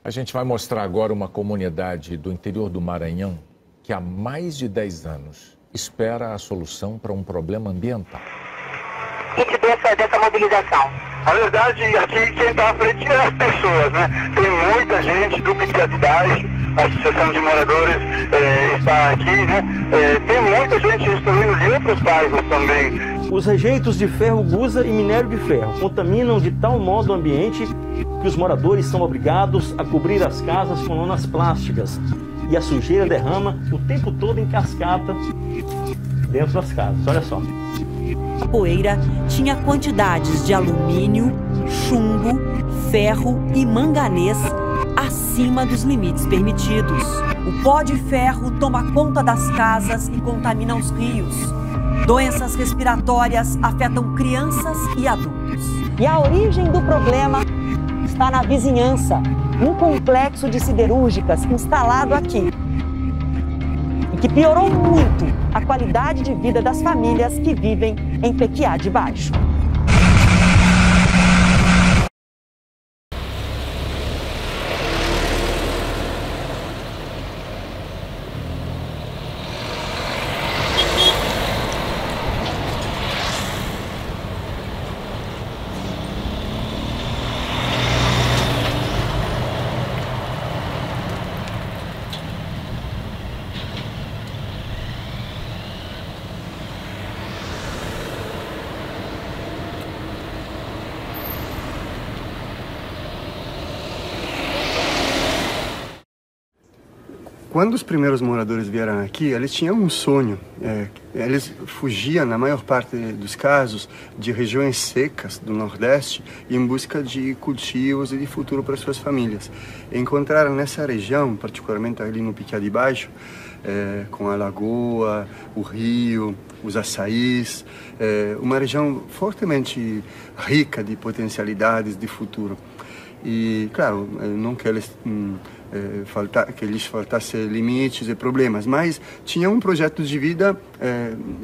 A gente vai mostrar agora uma comunidade do interior do Maranhão que há mais de 10 anos espera a solução para um problema ambiental. Dessa mobilização? Na verdade, aqui quem está à frente é as pessoas, né? Tem muita gente do Piquete de Baixo, a Associação de Moradores está aqui, né? Tem muita gente instruindo de outros bairros também. Os rejeitos de ferro gusa e minério de ferro contaminam de tal modo o ambiente que os moradores são obrigados a cobrir as casas com lonas plásticas e a sujeira derrama o tempo todo em cascata dentro das casas. Olha só. A poeira tinha quantidades de alumínio, chumbo, ferro e manganês acima dos limites permitidos. O pó de ferro toma conta das casas e contamina os rios. Doenças respiratórias afetam crianças e adultos. E a origem do problema está na vizinhança, num complexo de siderúrgicas instalado aqui, e que piorou muito a qualidade de vida das famílias que vivem em Piquete de Baixo. Quando os primeiros moradores vieram aqui, eles tinham um sonho. Eles fugiam, na maior parte dos casos, de regiões secas do Nordeste em busca de cultivos e de futuro para suas famílias. Encontraram nessa região, particularmente ali no Piquete de Baixo, com a lagoa, o rio, os açaís, uma região fortemente rica de potencialidades de futuro. E, claro, não que eles... que lhes faltasse limites e problemas, mas tinha um projeto de vida,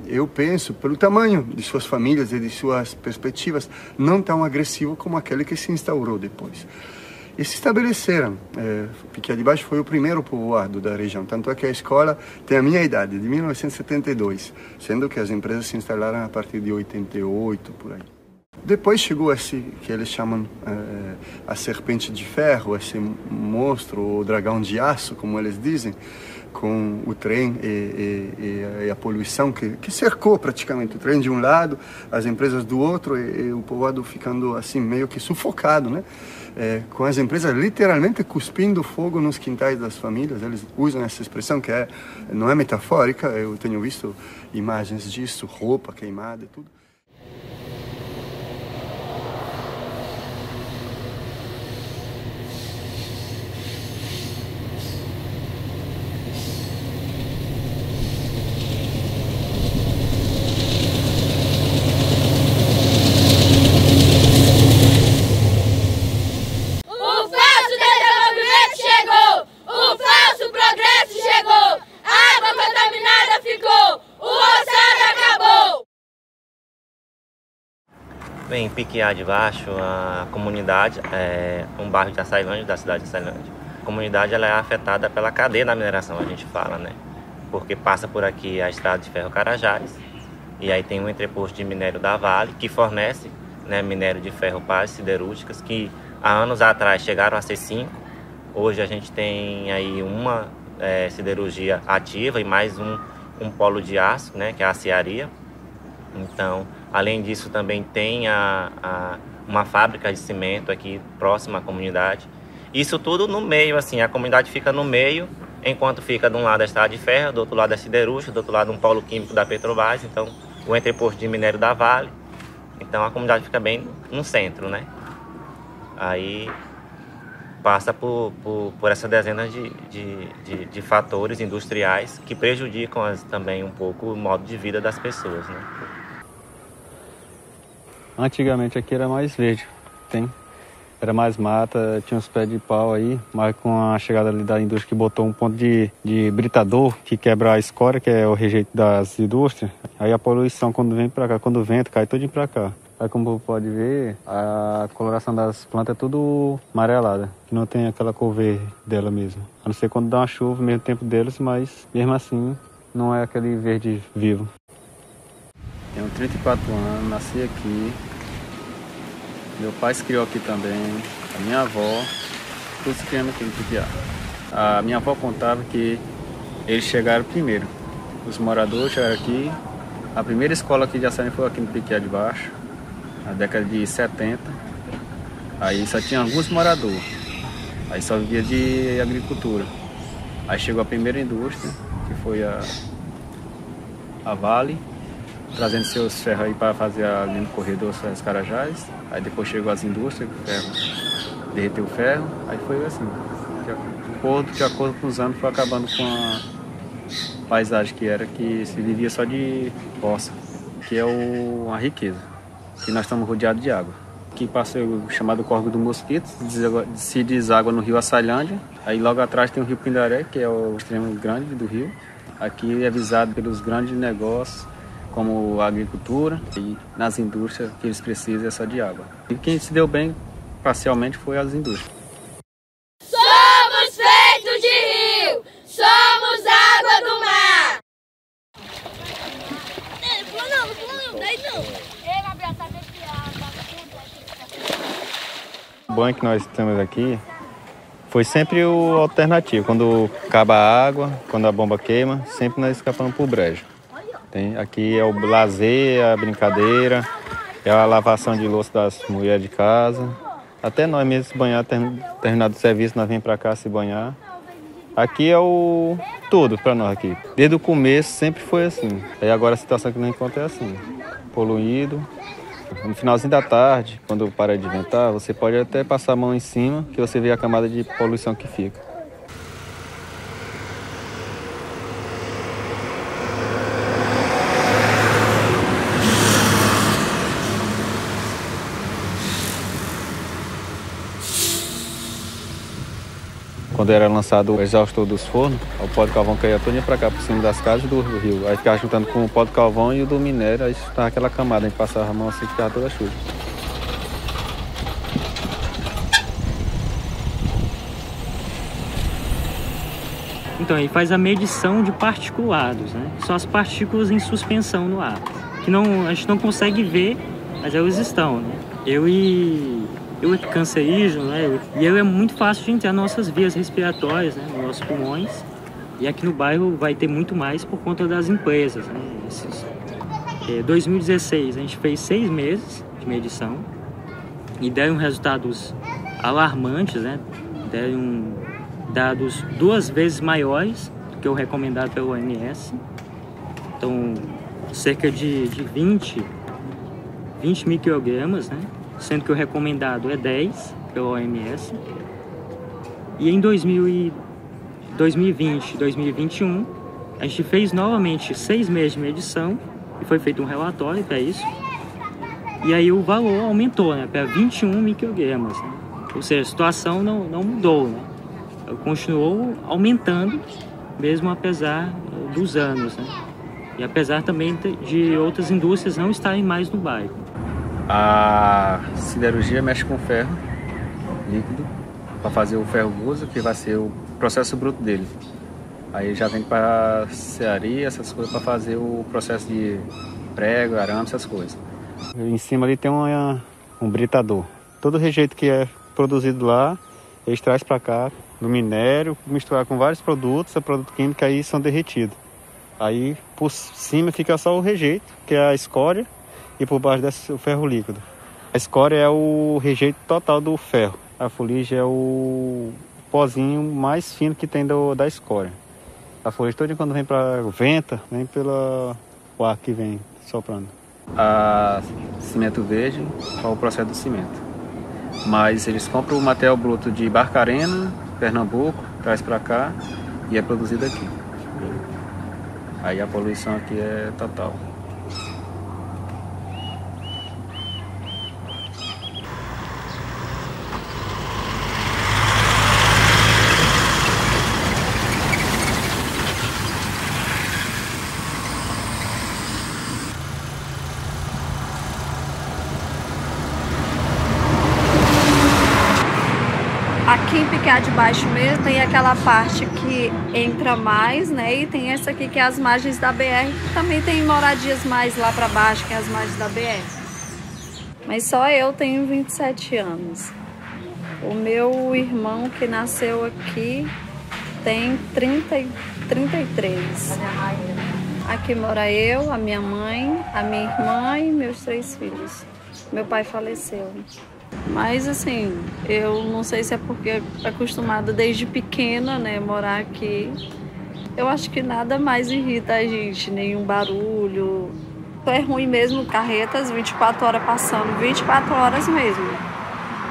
eu penso, pelo tamanho de suas famílias e de suas perspectivas, não tão agressivo como aquele que se instaurou depois. E se estabeleceram. Piquete de Baixo foi o primeiro povoado da região, tanto é que a escola tem a minha idade, de 1972, sendo que as empresas se instalaram a partir de 88, por aí. Depois chegou esse que eles chamam a serpente de ferro, esse monstro, o dragão de aço, como eles dizem, com o trem e a poluição que cercou praticamente o trem de um lado, as empresas do outro e o povoado ficando assim meio que sufocado, né? Com as empresas literalmente cuspindo fogo nos quintais das famílias. Eles usam essa expressão que não é metafórica, eu tenho visto imagens disso, roupa queimada e tudo. Em Piquete de Baixo, a comunidade é um bairro de Açailândia, da cidade de Açailândia. A comunidade ela é afetada pela cadeia da mineração, a gente fala, né? Porque passa por aqui a estrada de ferro Carajás, e aí tem um entreposto de minério da Vale, que fornece, né, minério de ferro para as siderúrgicas, que há anos atrás chegaram a ser 5. Hoje a gente tem aí uma siderurgia ativa e mais um polo de aço, né, que é a aciaria. Então, além disso, também tem uma fábrica de cimento aqui próxima à comunidade. Isso tudo no meio, assim, a comunidade fica no meio, enquanto fica de um lado a estrada de ferro, do outro lado a siderúrgica, do outro lado um polo químico da Petrobras, então o entreposto de minério da Vale. Então a comunidade fica bem no centro, né? Aí passa por essa dezena de fatores industriais que prejudicam também um pouco o modo de vida das pessoas, né? Antigamente aqui era mais verde, era mais mata, tinha uns pés de pau aí, mas com a chegada ali da indústria que botou um ponto de britador que quebra a escória, que é o rejeito das indústrias, aí a poluição quando vem pra cá, quando o vento cai todinho pra cá. Aí, como pode ver, a coloração das plantas é tudo amarelada, que não tem aquela cor verde dela mesmo. A não ser quando dá uma chuva, mesmo tempo deles, mas mesmo assim não é aquele verde vivo. Tenho 34 anos, nasci aqui. Meu pai se criou aqui também, a minha avó, todos se criando aqui no Piquiá. A minha avó contava que eles chegaram primeiro. Os moradores chegaram aqui. A primeira escola aqui de Açailândia foi aqui no Piquiá de Baixo, na década de 70. Aí só tinha alguns moradores. Aí só vivia de agricultura. Aí chegou a primeira indústria, que foi a Vale, trazendo seus ferros aí para fazer a linha do corredor dos Carajás. Aí depois chegou as indústrias, o ferro, derreteu o ferro. Aí foi assim. De acordo com os anos, foi acabando com a paisagem que se vivia só de roça, que é a riqueza, que nós estamos rodeados de água. Aqui passa o chamado Córrego do Mosquito, se deságua no rio Açailândia. Aí logo atrás tem o rio Pindaré, que é o extremo grande do rio. Aqui é visado pelos grandes negócios, como a agricultura, e nas indústrias que eles precisam é só de água. E quem se deu bem parcialmente foi as indústrias. Somos feitos de rio, somos água do mar. Não, daí não. O banho que nós temos aqui foi sempre o alternativo. Quando acaba a água, quando a bomba queima, sempre nós escapamos pro brejo. Aqui é o lazer, a brincadeira, é a lavação de louça das mulheres de casa. Até nós mesmos banhar, terminado o serviço, nós vamos para cá se banhar. Aqui é o tudo para nós aqui. Desde o começo sempre foi assim. Aí agora a situação que nós encontramos é assim, poluído. No finalzinho da tarde, quando para de ventar, você pode até passar a mão em cima, que você vê a camada de poluição que fica. Quando era lançado o exaustor dos fornos, o pó de carvão caía todo para cá, por cima das casas do rio. Aí ficava juntando com o pó de carvão e o do minério, aí estava aquela camada, a gente passava a mão assim, ficava toda suja. Então, ele faz a medição de particulados, né? São as partículas em suspensão no ar, que a gente não consegue ver, mas elas estão, né? Eu é cancerígeno, né? E ele é muito fácil de entrar nas nossas vias respiratórias, né? Nos nossos pulmões. E aqui no bairro vai ter muito mais por conta das empresas, né? 2016 a gente fez 6 meses de medição e deram resultados alarmantes, né? Deram dados 2 vezes maiores do que o recomendado pelo OMS. Então, cerca de 20 microgramas, né? Sendo que o recomendado é 10 pela OMS. E em 2020 e 2021, a gente fez novamente 6 meses de medição e foi feito um relatório para isso. E aí o valor aumentou, né, para 21 microgramas. Né? Ou seja, a situação não mudou, né? Ela continuou aumentando, mesmo apesar dos anos, né? E apesar também de outras indústrias não estarem mais no bairro. A siderurgia mexe com ferro líquido para fazer o ferro gusa, que vai ser o processo bruto dele. Aí já vem para serraria, essas coisas, para fazer o processo de prego, arame, essas coisas. Em cima ali tem um britador. Todo o rejeito que é produzido lá, eles trazem para cá do minério, misturar com vários produtos, produto químico, aí são derretidos. Aí por cima fica só o rejeito, que é a escória, e por baixo desce o ferro líquido. A escória é o rejeito total do ferro. A fuligem é o pozinho mais fino que tem da escória. A fuligem toda quando vem para venta, vem pelo ar que vem soprando. A cimento verde é o processo do cimento. Mas eles compram o material bruto de Barcarena, Pernambuco, traz para cá e é produzido aqui. Aí a poluição aqui é total. a de baixo mesmo, tem aquela parte que entra mais, né? E tem essa aqui que é as margens da BR, que também tem moradias mais lá para baixo, que é as margens da BR. Mas só eu tenho 27 anos. O meu irmão que nasceu aqui tem 33. Aqui mora eu, a minha mãe, a minha irmã e meus 3 filhos. Meu pai faleceu. Mas assim, eu não sei se é porque acostumada desde pequena, né, morar aqui. Eu acho que nada mais irrita a gente, nenhum barulho. É ruim mesmo, carretas 24 horas passando, 24 horas mesmo.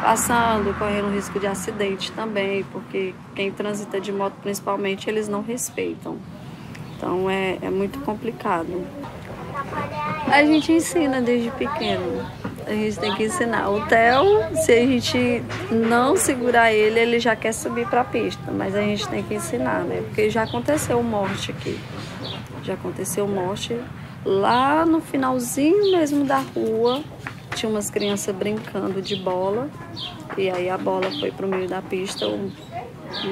Passando, correndo risco de acidente também, porque quem transita de moto principalmente, eles não respeitam. Então é muito complicado. A gente ensina desde pequeno. A gente tem que ensinar. O Theo, se a gente não segurar ele, ele já quer subir para a pista. Mas a gente tem que ensinar, né? Porque já aconteceu morte aqui. Já aconteceu morte lá no finalzinho mesmo da rua. Tinha umas crianças brincando de bola. E aí a bola foi para o meio da pista. O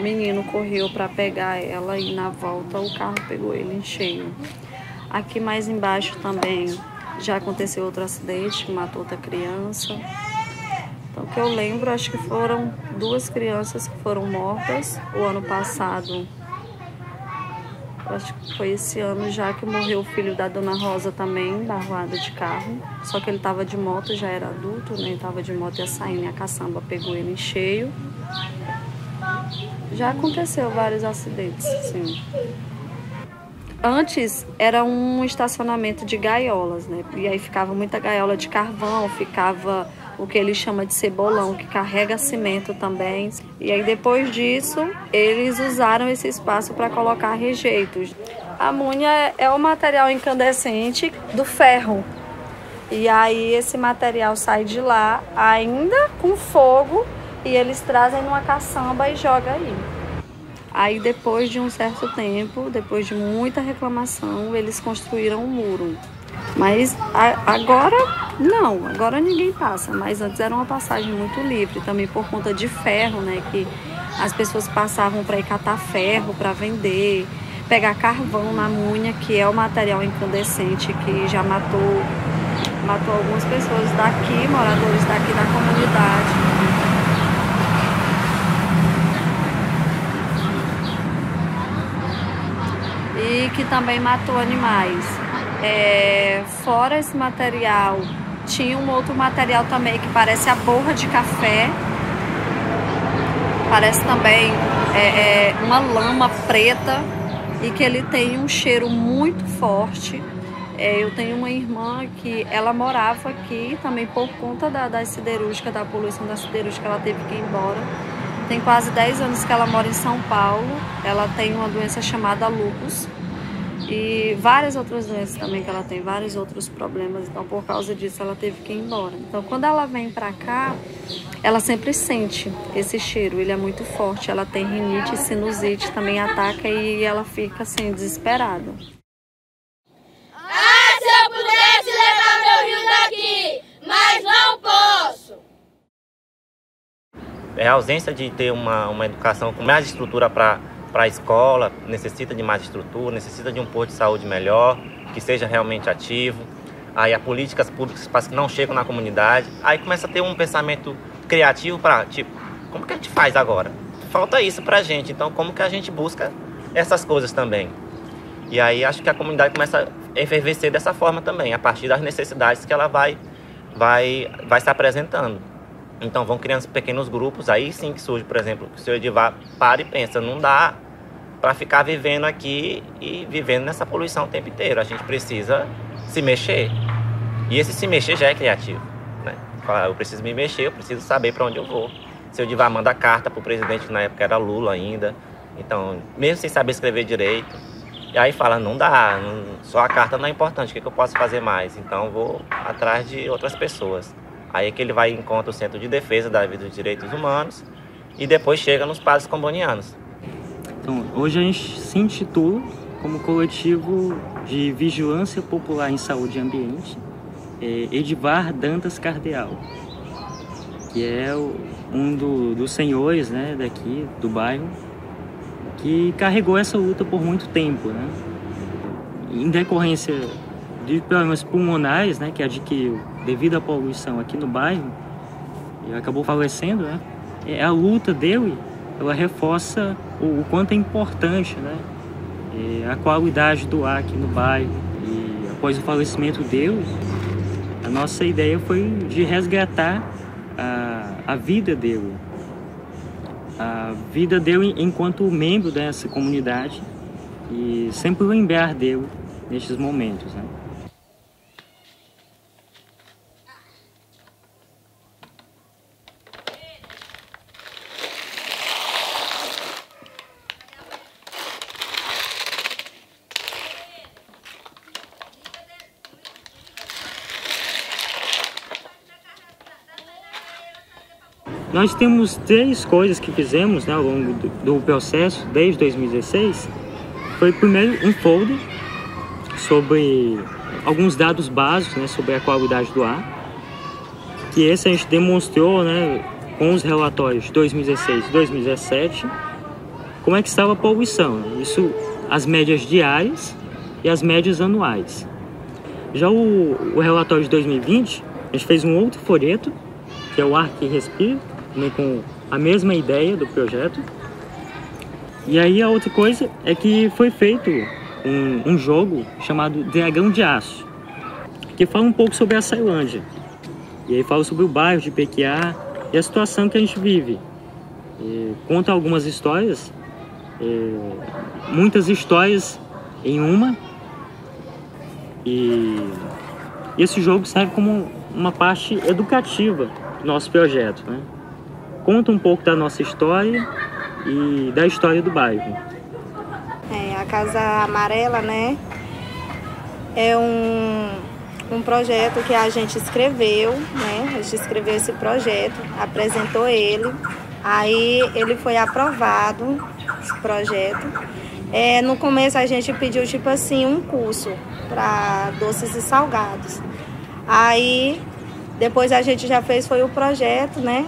menino correu para pegar ela e na volta o carro pegou ele em cheio. Aqui mais embaixo também já aconteceu outro acidente que matou outra criança. Então, o que eu lembro, acho que foram 2 crianças que foram mortas. O ano passado, acho que foi esse ano já que morreu o filho da Dona Rosa também, barroada de carro. Só que ele estava de moto, já era adulto, né? Estava de moto, ia saindo e a caçamba pegou ele em cheio. Já aconteceu vários acidentes, sim. Antes era um estacionamento de gaiolas, né? E aí ficava muita gaiola de carvão, ficava o que eles chamam de cebolão, que carrega cimento também. E aí depois disso, eles usaram esse espaço para colocar rejeitos. A amônia é o material incandescente do ferro. E aí esse material sai de lá ainda com fogo e eles trazem numa caçamba e jogam aí. Aí depois de um certo tempo, depois de muita reclamação, eles construíram um muro. Mas agora não, agora ninguém passa. Mas antes era uma passagem muito livre, também por conta de ferro, né? Que as pessoas passavam para ir catar ferro, para vender, pegar carvão na munha, que é o material incandescente que já matou algumas pessoas daqui, moradores daqui da comunidade. E que também matou animais. Fora esse material, tinha um outro material também que parece a borra de café. Parece também uma lama preta e que ele tem um cheiro muito forte. Eu tenho uma irmã que ela morava aqui também por conta da siderúrgica, da poluição da siderúrgica, ela teve que ir embora. Tem quase 10 anos que ela mora em São Paulo. Ela tem uma doença chamada lúpus e várias outras doenças também que ela tem, vários outros problemas. Então, por causa disso, ela teve que ir embora. Então, quando ela vem pra cá, ela sempre sente esse cheiro. Ele é muito forte. Ela tem rinite, sinusite, também ataca e ela fica assim, desesperada. Ah, se eu pudesse levar meu rio daqui, mas não posso. A ausência de ter uma educação com mais estrutura para a escola, necessita de mais estrutura, necessita de um posto de saúde melhor, que seja realmente ativo. Aí as políticas públicas não chegam na comunidade. Aí começa a ter um pensamento criativo para, tipo, como que a gente faz agora? Falta isso para a gente, então como que a gente busca essas coisas também? E aí acho que a comunidade começa a efervescer dessa forma também, a partir das necessidades que ela vai se apresentando. Então vão criando pequenos grupos, aí sim que surge, por exemplo, que o senhor Edivar para e pensa, não dá para ficar vivendo aqui e vivendo nessa poluição o tempo inteiro, a gente precisa se mexer. E esse se mexer já é criativo, né? Eu preciso me mexer, eu preciso saber para onde eu vou. O senhor Edivar manda carta para o presidente, que na época era Lula ainda, então mesmo sem saber escrever direito, e aí fala, não dá, só a carta não é importante, o que eu posso fazer mais? Então vou atrás de outras pessoas. Aí é que ele vai e encontra o Centro de Defesa da Vida dos Direitos Humanos e depois chega nos Padres Combonianos. Então, hoje a gente se intitula como coletivo de vigilância popular em saúde e ambiente, Edivar Dantas Cardeal. que é um dos senhores, né, daqui do bairro, que carregou essa luta por muito tempo, né? Em decorrência de problemas pulmonares, né, que adquiriu devido à poluição aqui no bairro, e acabou falecendo, né? A luta dele, ela reforça o quanto é importante, né, a qualidade do ar aqui no bairro. E após o falecimento dele, a nossa ideia foi de resgatar a vida dele. A vida dele enquanto membro dessa comunidade e sempre lembrar dele nestes momentos, né? Nós temos 3 coisas que fizemos, né, ao longo do processo, desde 2016. Foi primeiro um folder sobre alguns dados básicos, né, sobre a qualidade do ar, que esse a gente demonstrou, né, com os relatórios de 2016 e 2017, como é que estava a poluição, né? Isso, as médias diárias e as médias anuais. Já o relatório de 2020, a gente fez um outro folheto, que é o Ar que Respira, também com a mesma ideia do projeto. E aí a outra coisa é que foi feito um jogo chamado Dragão de Aço, que fala um pouco sobre a Ceilândia. E aí fala sobre o bairro de Pequiá e a situação que a gente vive. E conta algumas histórias, muitas histórias em uma. E esse jogo serve como uma parte educativa do nosso projeto, né? Conta um pouco da nossa história e da história do bairro. A Casa Amarela, né, é um projeto que a gente escreveu, né? A gente escreveu esse projeto, apresentou ele, aí ele foi aprovado, esse projeto. No começo a gente pediu, tipo assim, um curso para doces e salgados. Aí depois a gente já fez, foi o projeto, né?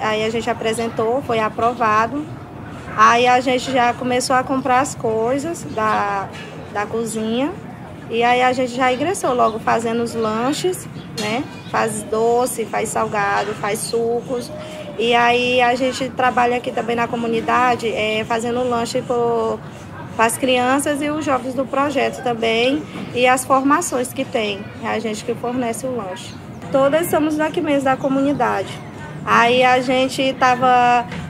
Aí a gente apresentou, foi aprovado. Aí a gente já começou a comprar as coisas da cozinha. E aí a gente já ingressou logo fazendo os lanches, né? Faz doce, faz salgado, faz sucos. E aí a gente trabalha aqui também na comunidade, fazendo lanche para as crianças e os jovens do projeto também. E as formações que tem, é a gente que fornece o lanche. Todas somos daqui mesmo, da comunidade. Aí a gente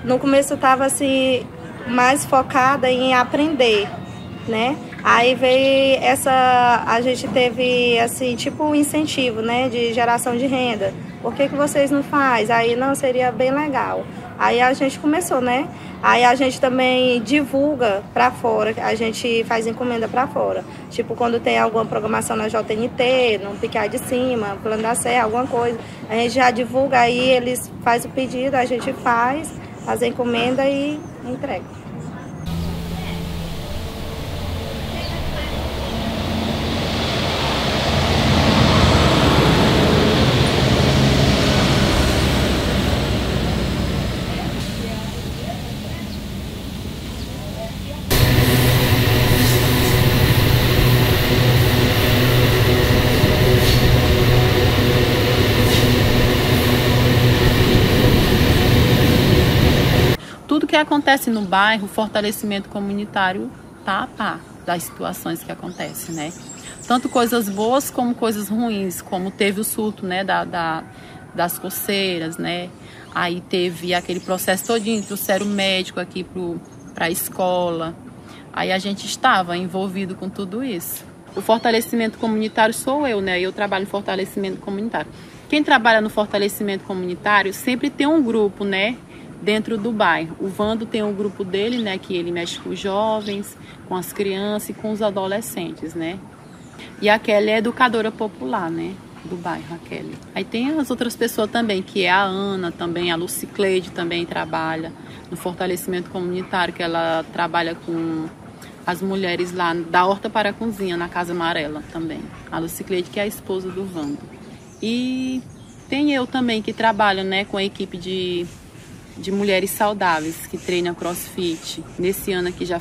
no começo estava assim, mais focada em aprender, né? Aí veio a gente teve assim, tipo um incentivo, né, de geração de renda. Por que vocês não fazem? Aí não, seria bem legal. Aí a gente começou, né? Aí a gente também divulga para fora, a gente faz encomenda para fora. Tipo, quando tem alguma programação na JNT, no Piquiá de Cima, Plano da Serra, alguma coisa, a gente já divulga, aí eles fazem o pedido, a gente faz a encomenda e entrega. Tudo que acontece no bairro, o fortalecimento comunitário tá a par das situações que acontecem, né? Tanto coisas boas como coisas ruins, como teve o surto, né, das coceiras, né? Aí teve aquele processo todinho, trouxeram o médico aqui para a escola. Aí a gente estava envolvido com tudo isso. O fortalecimento comunitário sou eu, né? Eu trabalho em fortalecimento comunitário. Quem trabalha no fortalecimento comunitário sempre tem um grupo, né, dentro do bairro. O Vando tem um grupo dele, né, que ele mexe com os jovens, com as crianças e com os adolescentes, né? E a Kelly é educadora popular, né, do bairro, a Kelly. Aí tem as outras pessoas também, que é a Ana também, a Lucicleide também trabalha no fortalecimento comunitário, que ela trabalha com as mulheres lá da Horta para a Cozinha, na Casa Amarela também. A Lucicleide, que é a esposa do Vando. E Tem eu também que trabalho, né, com a equipe de mulheres saudáveis que treinam CrossFit. Nesse ano aqui já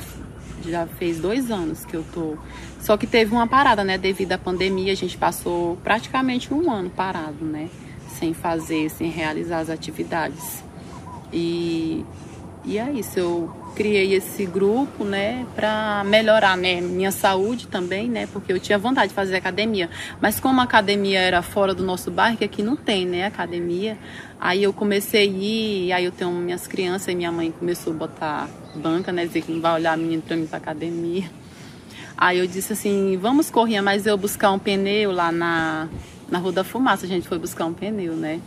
fez 2 anos que eu tô. Só que teve uma parada, né, devido à pandemia. A gente passou praticamente 1 ano parado, né, sem realizar as atividades. E é isso, eu criei esse grupo, né, para melhorar minha saúde também, né, porque eu tinha vontade de fazer academia, mas como a academia era fora do nosso bairro, que aqui não tem, né, academia, aí eu comecei a ir, aí eu tenho minhas crianças e minha mãe começou a botar banca, né, dizer que não vai olhar a menina para mim para academia. Aí eu disse assim, vamos correr, mas eu buscar um pneu lá na Rua da Fumaça, a gente foi buscar um pneu, né.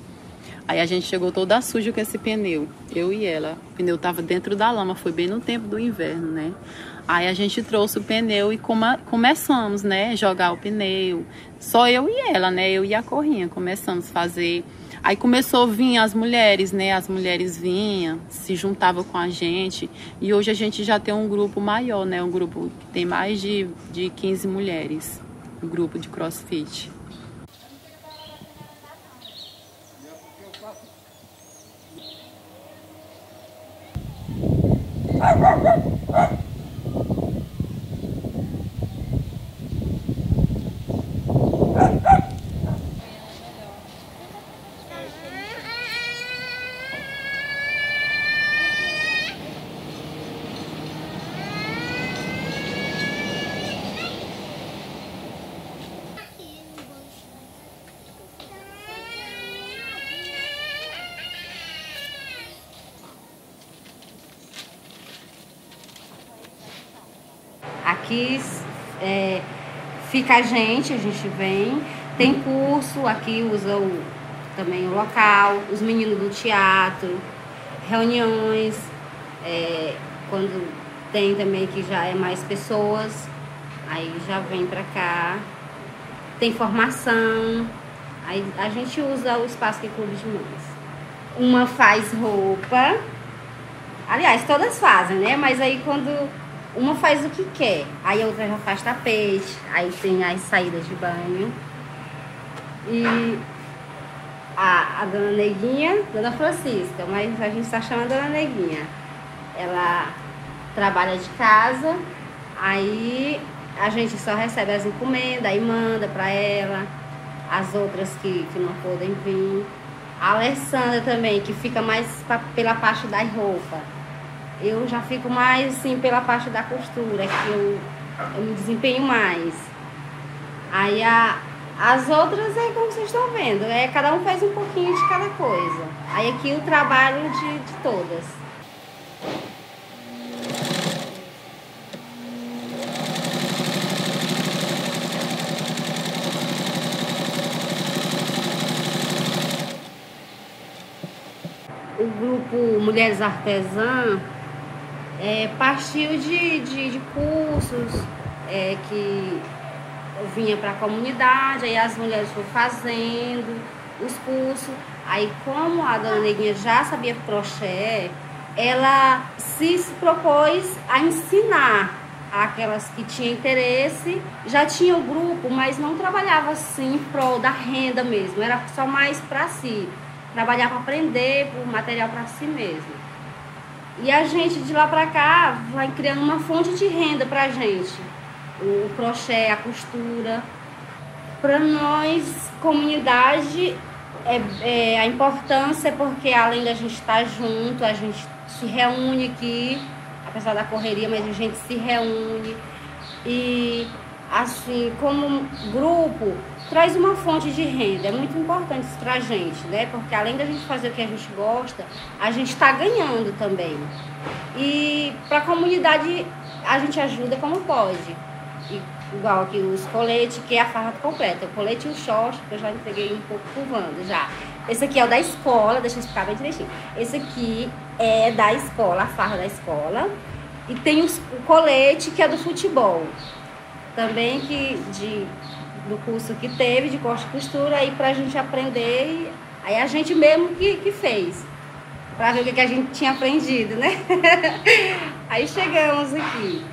Aí a gente chegou toda suja com esse pneu, eu e ela. O pneu tava dentro da lama, foi bem no tempo do inverno, né? Aí a gente trouxe o pneu e começamos, né, jogar o pneu. Só eu e ela, né, eu e a Corrinha, começamos a fazer. Aí começou a vir as mulheres, né, as mulheres vinham, se juntavam com a gente. E hoje a gente já tem um grupo maior, né, um grupo que tem mais de 15 mulheres, um grupo de CrossFit. Aqui fica a gente vem, tem curso, aqui usa também o local, os meninos do teatro, reuniões, quando tem também que já é mais pessoas, aí já vem pra cá, tem formação, aí a gente usa o espaço que é Clube de Mães. Uma faz roupa, aliás, todas fazem, né? Mas aí quando uma faz o que quer, aí a outra já faz tapete, aí tem as saídas de banho. E a Dona Neguinha, Dona Francisca, mas a gente está chamando Dona Neguinha. Ela trabalha de casa, aí a gente só recebe as encomendas, aí manda para ela, as outras que não podem vir. A Alessandra também, que fica mais pela parte da roupa. Eu já fico mais assim pela parte da costura, que eu me desempenho mais. Aí as outras é como vocês estão vendo, cada um faz um pouquinho de cada coisa. Aí aqui o trabalho de todas. O grupo Mulheres Artesãs partiu de cursos que vinha para a comunidade, aí as mulheres foram fazendo os cursos. Aí como a Dona Neguinha já sabia crochê, ela se propôs a ensinar aquelas que tinham interesse. Já tinha o grupo, mas não trabalhava assim em prol da renda mesmo, era só mais para si. Trabalhar para aprender, por material para si mesmo. E a gente de lá para cá vai criando uma fonte de renda para a gente. O crochê, a costura. Para nós, comunidade, a importância é porque além da gente estar junto, a gente se reúne aqui, apesar da correria, mas a gente se reúne. E assim, como grupo, traz uma fonte de renda. É muito importante isso pra gente, né? Porque além da gente fazer o que a gente gosta, a gente está ganhando também. E para a comunidade, a gente ajuda como pode. Igual aqui os coletes, que é a farra completa. O colete e o short, que eu já entreguei um pouco pro Wanda já. Esse aqui é o da escola, deixa eu explicar bem direitinho. Esse aqui é da escola, a farra da escola. E tem o colete, que é do futebol. Também do curso que teve de corte e costura, aí pra gente aprender, aí a gente mesmo que fez, pra ver o que a gente tinha aprendido, né? Aí chegamos aqui.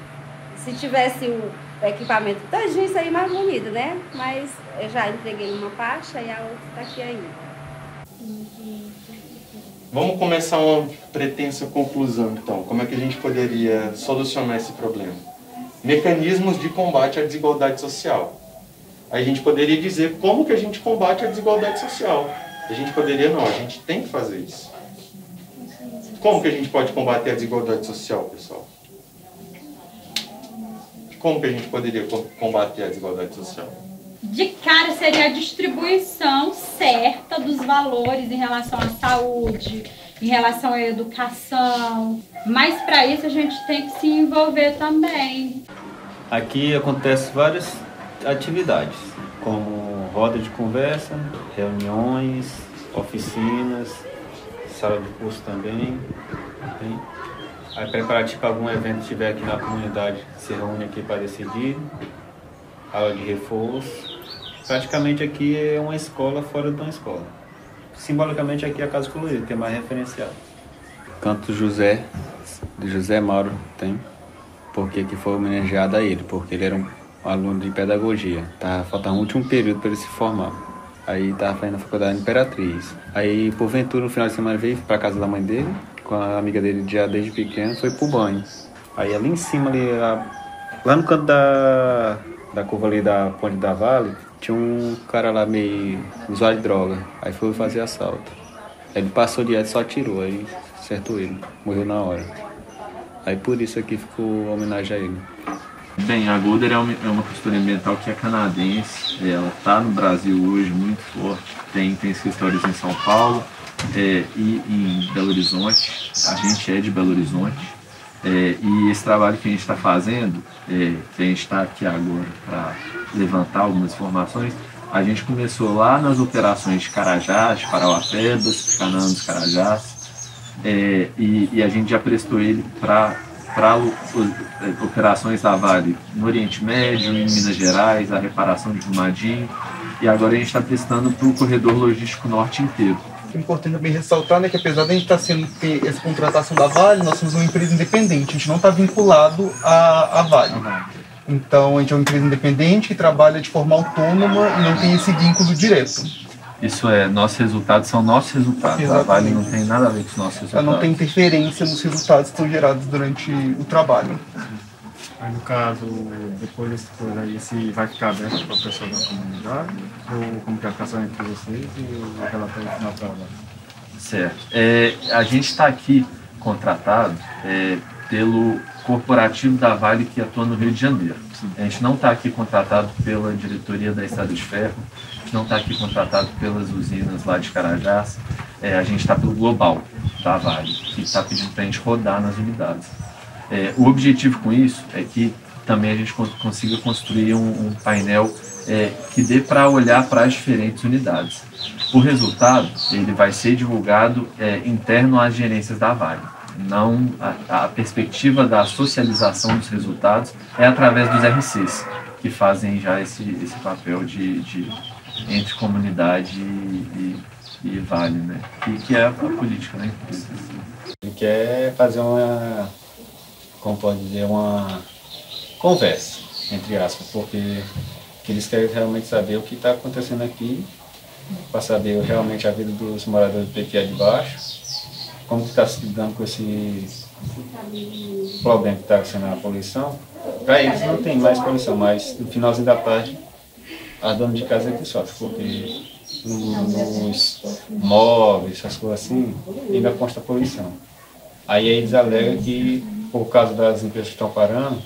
Se tivesse o equipamento todinho, seria mais bonito, né? Mas eu já entreguei uma parte e a outra tá aqui ainda. Vamos começar uma pretensa conclusão, então. Como é que a gente poderia solucionar esse problema? Mecanismos de combate à desigualdade social. Aí a gente poderia dizer como que a gente combate a desigualdade social. A gente poderia, não, a gente tem que fazer isso. Como que a gente pode combater a desigualdade social, pessoal? Como que a gente poderia combater a desigualdade social? De cara seria a distribuição certa dos valores em relação à saúde, em relação à educação. Mas para isso a gente tem que se envolver também. Aqui acontecem várias atividades, como roda de conversa, reuniões, oficinas, sala de curso também. Aí preparativo para algum evento que tiver aqui na comunidade, se reúne aqui para decidir. Aula de reforço. Praticamente aqui é uma escola fora de uma escola. Simbolicamente aqui é a Casa Colorida, que é mais referenciado. Canto José, de José Mauro, tem, porque que foi homenageado a ele, porque ele era um aluno de pedagogia. Faltava um último período para ele se formar. Aí estava fazendo a faculdade Imperatriz. Aí, porventura, no final de semana veio para a casa da mãe dele, com a amiga dele já desde pequeno, foi pro banho. Aí ali em cima, lá no canto da curva ali da Ponte da Vale, tinha um cara lá meio usuário de droga. Aí foi fazer assalto. Aí ele passou direto e só atirou, aí acertou ele, morreu na hora. Aí por isso aqui ficou homenagem a ele. Bem, a Golder é uma consultoria ambiental que é canadense, ela está no Brasil hoje muito forte, tem escritórios em São Paulo e em Belo Horizonte, a gente é de Belo Horizonte. E esse trabalho que a gente está fazendo, que a gente está aqui agora para levantar algumas informações, a gente começou lá nas operações de Carajás, de Parauapebas, de Canaã dos Carajás, e a gente já prestou ele para operações da Vale no Oriente Médio, em Minas Gerais, a reparação de Brumadinho, e agora a gente está prestando para o corredor logístico norte inteiro. É importante também ressaltar, né, que apesar de a gente estar ter essa contratação da Vale, nós somos uma empresa independente, a gente não está vinculado à Vale. Então a gente é uma empresa independente que trabalha de forma autônoma e não tem esse vínculo direto. Isso é, nossos resultados são nossos resultados. Exatamente. A Vale não tem nada a ver com os nossos resultados. Ela não tem interferência nos resultados que são gerados durante o trabalho. Aí no caso, depois desse coisa aí, se vai ficar aberto para a pessoa da comunidade, ou como que é a relação entre vocês e o relatório final para lá? Certo. A gente está aqui contratado pelo corporativo da Vale que atua no Rio de Janeiro. Sim. A gente não está aqui contratado pela diretoria da Estrada de Ferro, a gente não está aqui contratado pelas usinas lá de Carajás, a gente está pelo global da Vale, que está pedindo para a gente rodar nas unidades. O objetivo com isso é que também a gente consiga construir um painel que dê para olhar para as diferentes unidades. O resultado ele vai ser divulgado interno às gerências da Vale. Não a perspectiva da socialização dos resultados é através dos RCs, que fazem já esse papel de entre comunidade e Vale, né? Que é a política, né? Ele quer fazer como pode dizer, uma conversa, entre aspas, porque eles querem realmente saber o que está acontecendo aqui, para saber realmente a vida dos moradores do PQA de baixo, como está se lidando com esse problema que está sendo a poluição. Para eles não tem mais poluição, mas no finalzinho da tarde, a dona de casa é que sofre, porque nos móveis, essas coisas assim, ainda consta poluição. Aí eles alegam que, por causa das empresas que estão parando,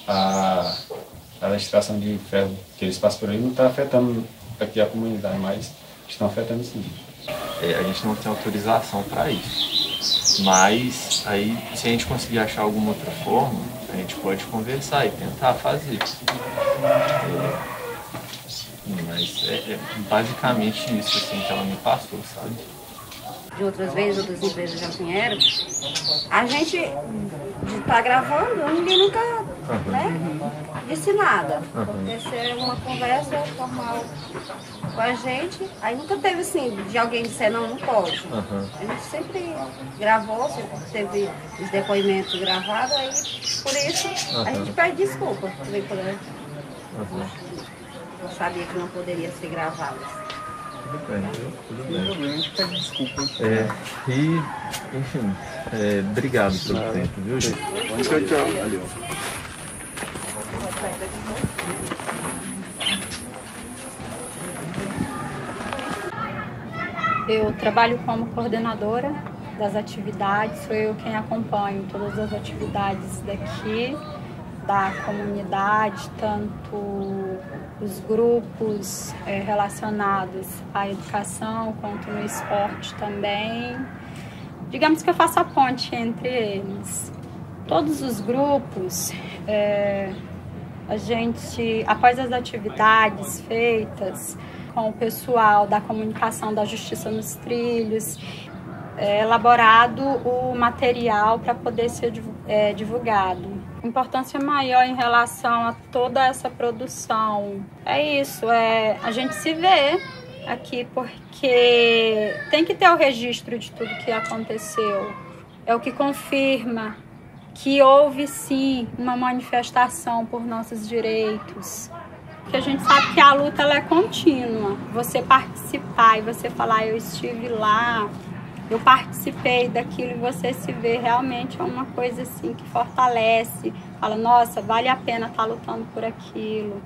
a extração de ferro que eles passam por aí não está afetando aqui a comunidade, mas estão afetando sim. A gente não tem autorização para isso, mas aí se a gente conseguir achar alguma outra forma, a gente pode conversar e tentar fazer. Mas é basicamente isso assim, que ela me passou, sabe? De outras vezes, outras empresas já vieram, a gente está gravando, ninguém nunca disse nada. Aconteceu uma conversa formal com a gente, aí nunca teve assim, de alguém dizer não pode. A gente sempre gravou, sempre teve os depoimentos gravados, aí por isso a gente pede desculpa. Eu sabia que não poderia ser gravado. Tudo bem, viu? Tudo bem. A gente pede desculpa. Enfim, obrigado pelo tempo, viu, gente? Tchau, tchau. Valeu. Eu trabalho como coordenadora das atividades, sou eu quem acompanho todas as atividades daqui, da comunidade, tanto os grupos relacionados à educação quanto no esporte também. Digamos que eu faço a ponte entre eles. Todos os grupos, a gente, após as atividades feitas com o pessoal da comunicação da Justiça nos Trilhos, elaborado o material para poder ser divulgado. A importância maior em relação a toda essa produção é isso, a gente se vê aqui porque tem que ter o registro de tudo que aconteceu. É o que confirma que houve sim uma manifestação por nossos direitos. Porque a gente sabe que a luta ela é contínua. Você participar e você falar, eu estive lá, eu participei daquilo, e você se vê realmente é uma coisa assim que fortalece. Fala, nossa, vale a pena estar lutando por aquilo.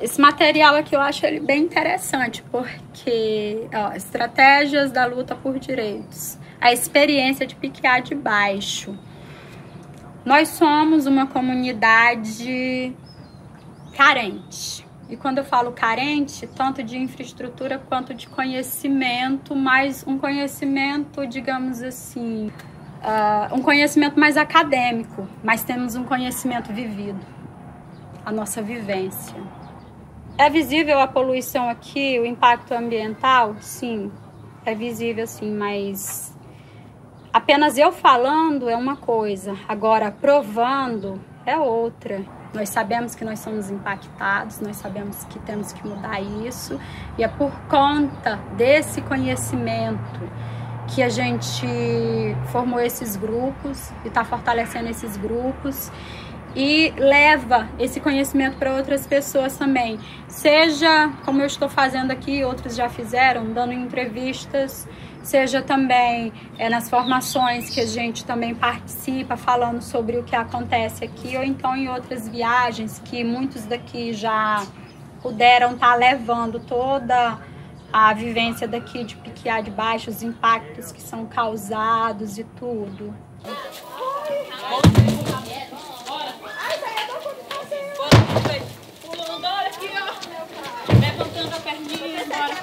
Esse material aqui eu acho ele bem interessante, porque estratégias da luta por direitos, a experiência de Piquiá de Baixo. Nós somos uma comunidade carente. E quando eu falo carente, tanto de infraestrutura quanto de conhecimento, mas um conhecimento, digamos assim, um conhecimento mais acadêmico, mas temos um conhecimento vivido, a nossa vivência. É visível a poluição aqui, o impacto ambiental? Sim, é visível sim, mas apenas eu falando é uma coisa, agora provando é outra. Nós sabemos que nós somos impactados, nós sabemos que temos que mudar isso, e é por conta desse conhecimento que a gente formou esses grupos e está fortalecendo esses grupos e leva esse conhecimento para outras pessoas também. Seja, como eu estou fazendo aqui, outros já fizeram, dando entrevistas, seja também nas formações que a gente também participa, falando sobre o que acontece aqui, ou então em outras viagens que muitos daqui já puderam estar levando toda a vivência daqui de Piquiá de Baixo, os impactos que são causados e tudo. Levantando a perninha, bora.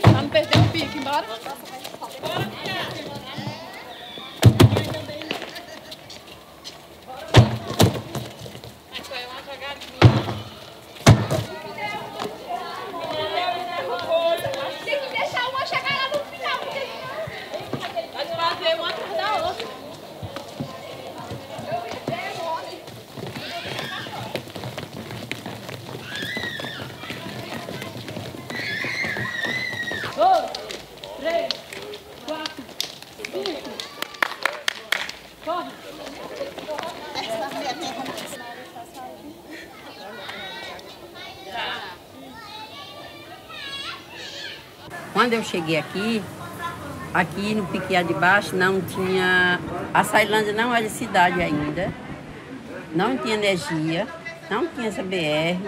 Pra não perder o pique, bora. Tem que deixar uma chegar lá no final, porque pode fazer uma atrás da outra. Quando eu cheguei aqui no Piquiá de Baixo não tinha... A Sailândia não era cidade ainda, não tinha energia, não tinha essa BR.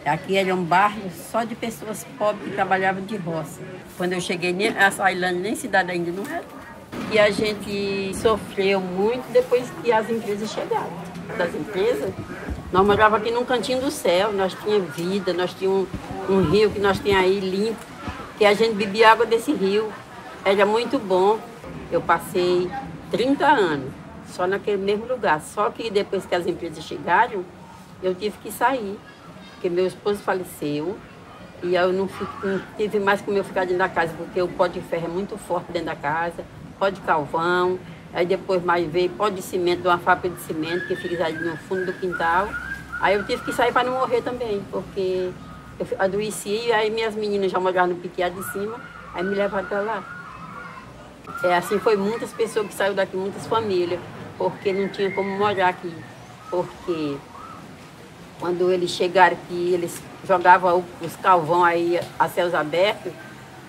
Aqui era um bairro só de pessoas pobres que trabalhavam de roça. Quando eu cheguei, a Sailândia nem cidade ainda não era. E a gente sofreu muito depois que as empresas chegaram. Das empresas, nós morávamos aqui num cantinho do céu, nós tínhamos vida, nós tínhamos um rio que nós tínhamos aí limpo, que a gente bebia água desse rio. Era muito bom. Eu passei 30 anos só naquele mesmo lugar. Só que depois que as empresas chegaram, eu tive que sair, porque meu esposo faleceu e eu não tive mais como eu ficar dentro da casa, porque o pó de ferro é muito forte dentro da casa, pó de carvão, aí depois mais veio pó de cimento, de uma fábrica de cimento que fica ali no fundo do quintal. Aí eu tive que sair para não morrer também, porque eu adoeci, e aí minhas meninas já moravam no Piquiá de cima, aí me levaram para lá. Assim, foi muitas pessoas que saíram daqui, muitas famílias, porque não tinha como morar aqui, porque Quando eles chegaram aqui, eles jogavam os carvão aí a céus abertos,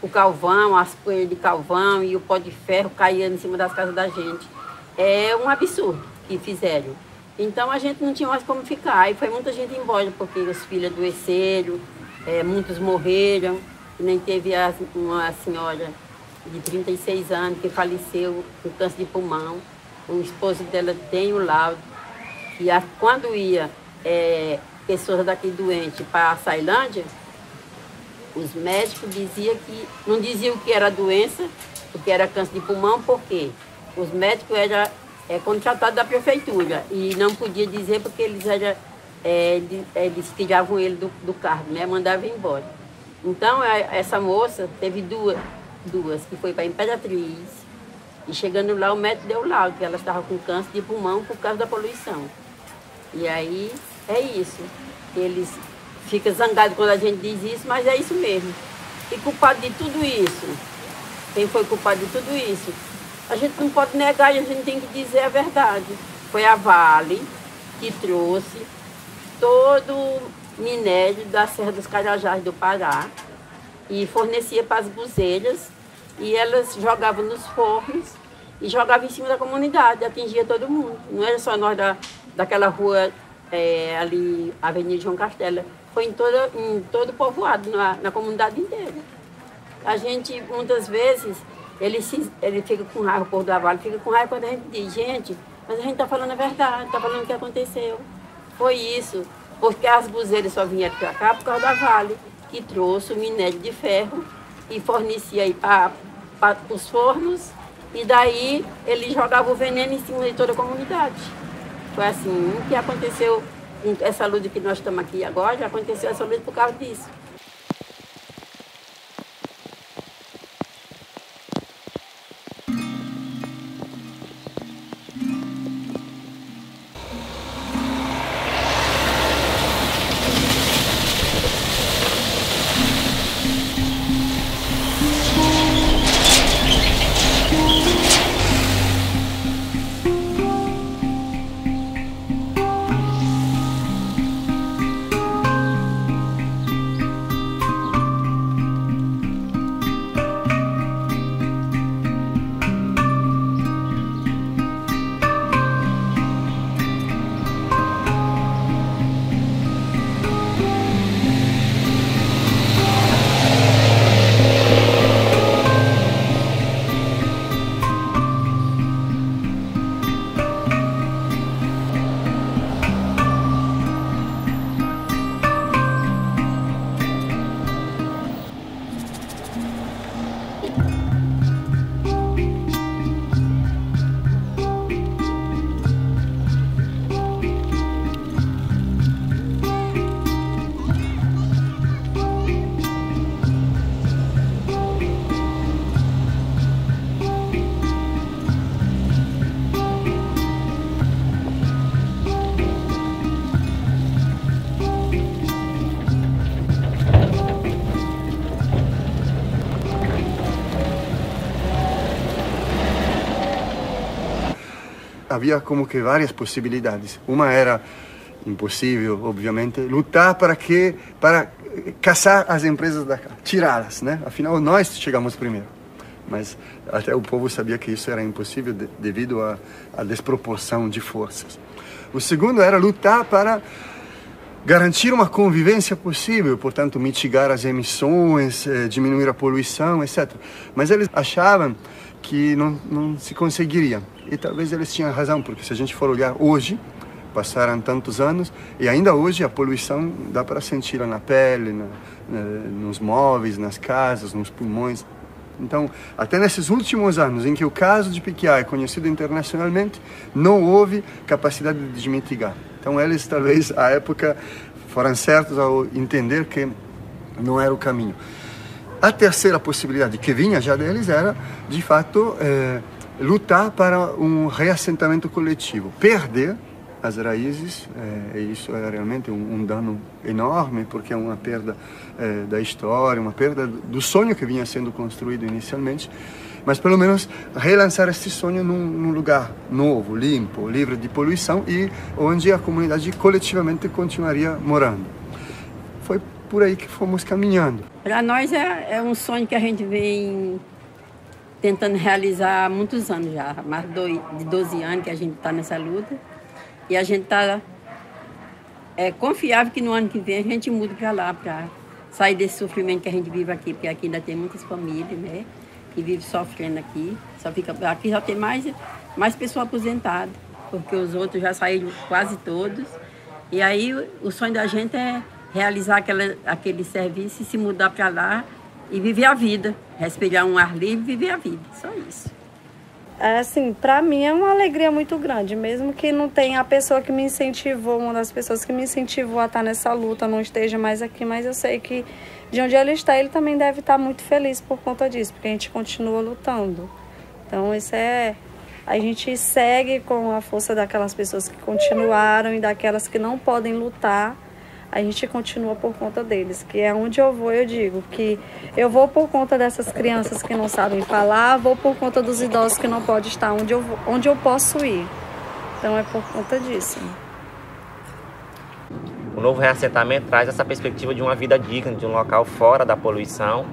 o carvão, as poeiras de carvão e o pó de ferro caíam em cima das casas da gente. É um absurdo que fizeram. Então a gente não tinha mais como ficar. Aí foi muita gente embora, porque os filhos adoeceram, muitos morreram. Nem teve uma senhora de 36 anos que faleceu com câncer de pulmão. O esposo dela tem o laudo. E quando ia pessoas daqui doentes para a Ceilândia, os médicos não diziam que era doença, porque era câncer de pulmão, porque os médicos eram contratados da prefeitura e não podia dizer porque eles tiravam ele do cargo, né? Mandavam embora. Então, essa moça teve duas que foi para a Imperatriz, e chegando lá o médico deu laudo que ela estava com câncer de pulmão por causa da poluição. E aí é isso. Eles ficam zangados quando a gente diz isso, mas é isso mesmo. E culpado de tudo isso, quem foi culpado de tudo isso? A gente não pode negar e a gente tem que dizer a verdade. Foi a Vale que trouxe todo o minério da Serra dos Carajás do Pará e fornecia para as buzelhas, e elas jogavam nos fornos e jogavam em cima da comunidade, atingia todo mundo. Não era só nós daquela rua ali, Avenida João Castela, foi em todo o povoado, na comunidade inteira. A gente, muitas vezes, ele fica com raiva, o povo da Vale fica com raiva quando a gente diz, gente, mas a gente está falando a verdade, está falando o que aconteceu. Foi isso, porque as buzelhas só vieram para cá por causa da Vale, que trouxe o minério de ferro e fornecia aí para os fornos, e daí ele jogava o veneno em cima de toda a comunidade. Foi assim que aconteceu, essa luta que nós estamos aqui agora, aconteceu essa luta por causa disso. Havia como que várias possibilidades. Uma era impossível, obviamente, lutar para caçar as empresas da cá, tirá-las, né? Afinal, nós chegamos primeiro. Mas até o povo sabia que isso era impossível devido à desproporção de forças. O segundo era lutar para garantir uma convivência possível, portanto, mitigar as emissões, diminuir a poluição, etc. Mas eles achavam que não se conseguiria. E talvez eles tinham razão, porque se a gente for olhar hoje, passaram tantos anos, e ainda hoje a poluição dá para sentir na pele, nos móveis, nas casas, nos pulmões. Então, até nesses últimos anos, em que o caso de Piquiá é conhecido internacionalmente, não houve capacidade de mitigar. Então, eles, talvez, à época, foram certos ao entender que não era o caminho. A terceira possibilidade que vinha já deles era, de fato, lutar para um reassentamento coletivo, perder as raízes, e isso é realmente um dano enorme, porque é uma perda da história, uma perda do sonho que vinha sendo construído inicialmente, mas pelo menos relançar este sonho num lugar novo, limpo, livre de poluição e onde a comunidade coletivamente continuaria morando. Foi por aí que fomos caminhando. Para nós é um sonho que a gente vem tentando realizar há muitos anos já, há mais de 12 anos que a gente está nessa luta. E a gente está confiável que no ano que vem a gente muda para lá, para sair desse sofrimento que a gente vive aqui, porque aqui ainda tem muitas famílias, né, que vivem sofrendo aqui. Aqui já tem mais pessoas aposentadas, porque os outros já saíram quase todos. E aí o sonho da gente é realizar aquele serviço e se mudar para lá e viver a vida, respirar um ar livre e viver a vida, só isso. Assim, para mim é uma alegria muito grande, mesmo que não tenha a pessoa que me incentivou, uma das pessoas que me incentivou a estar nessa luta, não esteja mais aqui, mas eu sei que de onde ele está, ele também deve estar muito feliz por conta disso, porque a gente continua lutando. Então isso a gente segue com a força daquelas pessoas que continuaram e daquelas que não podem lutar. A gente continua por conta deles, que é onde eu vou, eu digo que eu vou por conta dessas crianças que não sabem falar, vou por conta dos idosos que não podem estar onde eu posso ir. Então é por conta disso. O novo reassentamento traz essa perspectiva de uma vida digna, de um local fora da poluição,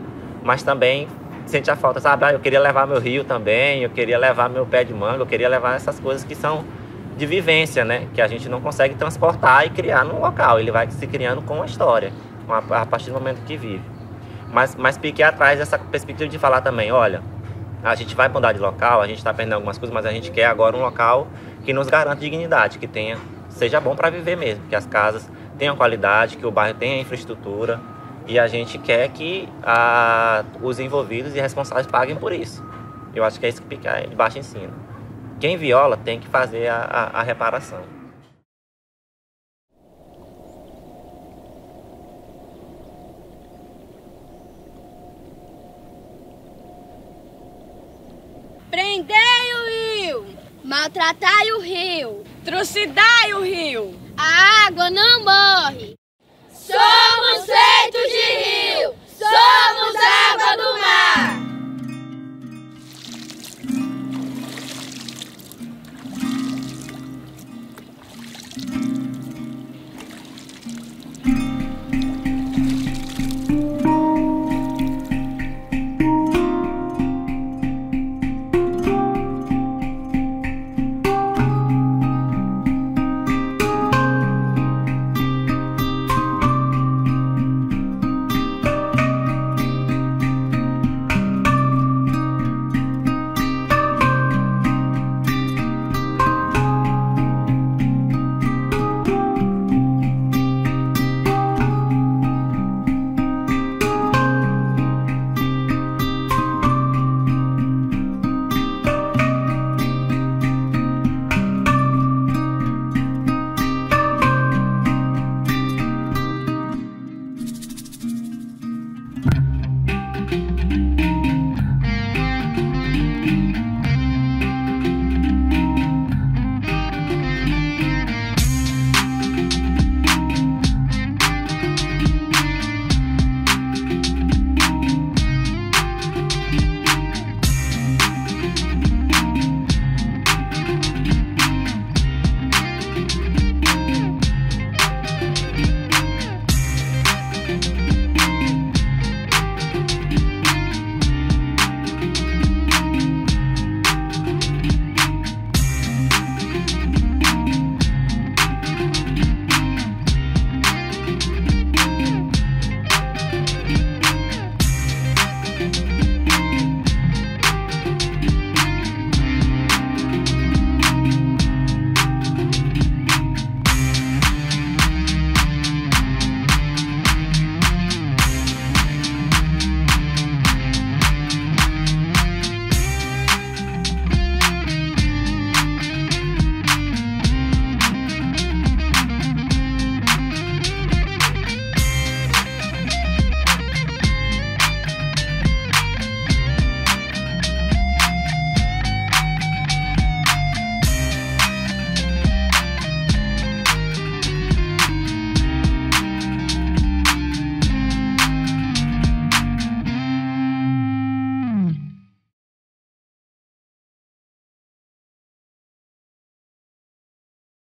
mas também sente a falta, sabe? Eu queria levar meu rio também, eu queria levar meu pé de manga, eu queria levar essas coisas que são de vivência, né? Que a gente não consegue transportar e criar no local. Ele vai se criando com a história, a partir do momento que vive. Mas Piquet traz essa perspectiva de falar também, olha, a gente vai mudar de local, a gente está perdendo algumas coisas, mas a gente quer agora um local que nos garanta dignidade, que seja bom para viver mesmo, que as casas tenham qualidade, que o bairro tenha infraestrutura, e a gente quer que os envolvidos e responsáveis paguem por isso. Eu acho que é isso que Piquet de baixo ensina. Quem viola tem que fazer a reparação. Prendei o rio, maltratai o rio, trucidai o rio. A água não